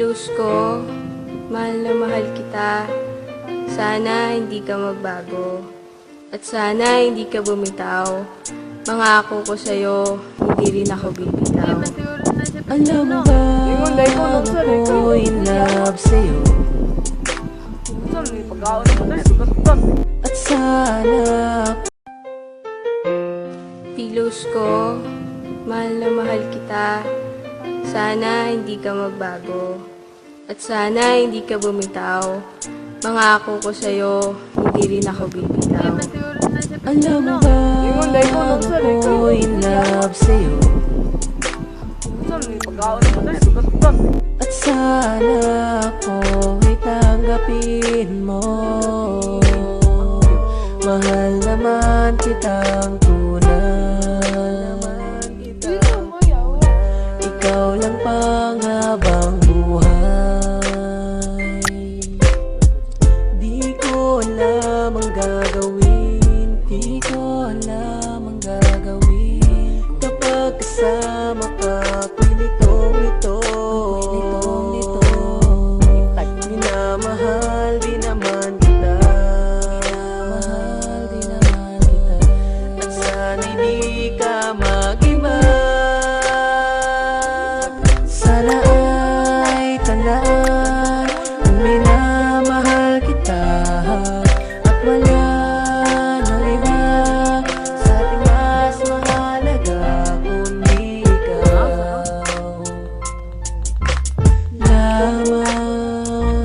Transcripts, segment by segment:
Pilos ko, mahal na mahal kita. Sana hindi ka magbago. At sana hindi ka bumitaw. Mangako ko sa'yo, hindi rin ako bibitaw. Alam mo ba, ako in love sa'yo. At sana Pilos ko, mahal na mahal kita. Sana hindi ka magbago. At sana hindi ka bumitaw. Mangako ko sa'yo, hindi rin ako bibitaw. alam mo ba, ako in love sa'yo. At sana ako'y tanggapin mo. Mahal naman kitang tunay. Ikaw lang panghabang buhay. Di ko alam ang gagawin, di ko alam ang gagawin. Kapag kasama ka, ako'y litong-lito. Minamahal di naman kita. At sana'y di ka mag-iba. Sana ay tandaan kung minamahal kita. At wala nang iba sa ating mas mahalaga kundi ikaw lamang.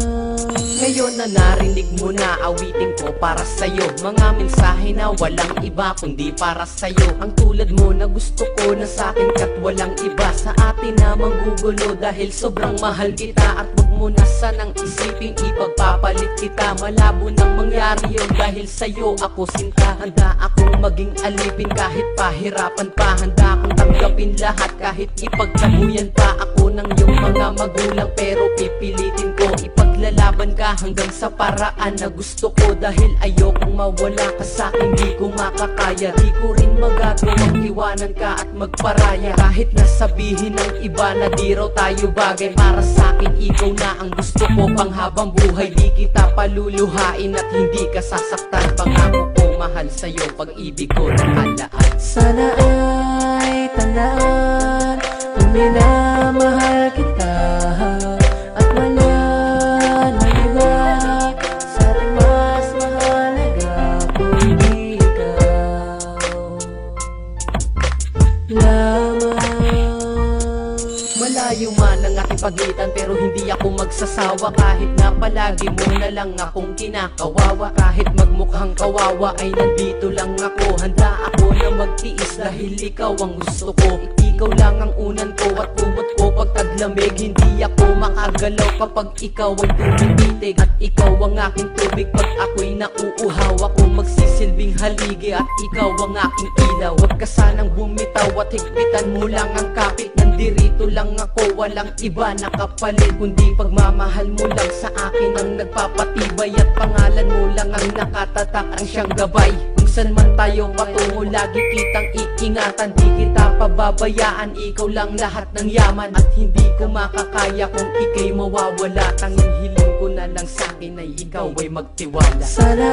Ngayon na narinig mo na awitin ko para sa'yo. Mga mensahe na walang iba kundi para sa'yo. Ang tulad mo na gusto ko na sa'kin kat walang iba. Sa atin na manggugulo dahil sobrang mahal kita. At wag mo na sanang isipin ipagpapalit kita. Malabo nang mangyari yun dahil sa'yo ako sinta. Handa akong maging alipin kahit pahirapan pa. Handa akong tanggapin lahat kahit ipagtabuyan pa ako ng iyong mga magulang. Pero pipilitin ko ipaglalaban ka hanggang sa paraan na gusto ko. Dahil ayokong mawala ka sa'kin, di ko makakaya. Di ko rin magagawang iwanan ka at magparaya. Kahit nasabihin ng iba na di raw tayo bagay, para sa'kin ikaw na ang gusto ko panghabang buhay. Di kita paluluhain at hindi ka sasaktan. Pangako ko mahal sa'yo, pag-ibig ko nakalaan. Sana ay tandaan kung minamahal kita. At wala nang iba sa ating mas mahalaga kundi ikaw lamang. Malayo man ang ating pagitan pero hindi ako magsasawa. Kahit na palagi mo na lang akong kinakawawa. Kahit magmukhang kawawa ay nandito lang ako. Handa ako na magtiis dahil ikaw ang gusto ko. Ikaw lang ang unan ko at kumot ko pag taglamig. Hindi ako makagalaw kapag ikaw ay tumititig. At ikaw ang aking tubig pag ako'y nauuhaw. Ako magsisilbing haligi at ikaw ang aking ilaw. Huwag ka sanang bumitaw at higpitan mo lang ang kapit. Nandirito lang ako, walang iba nakapalit kundi pagmamahal mo lang sa akin ang nagpapatibay. At pangalan mo lang ang nakatatak ang siyang gabay. Kung saan man tayo patungo lagi kitang iingatan. Di kita pababayaan, ikaw lang lahat ng yaman. At hindi ko makakaya kung ika'y mawawala. Tanging hiling ko na lang sa'kin ay ikaw ay magtiwala. Sana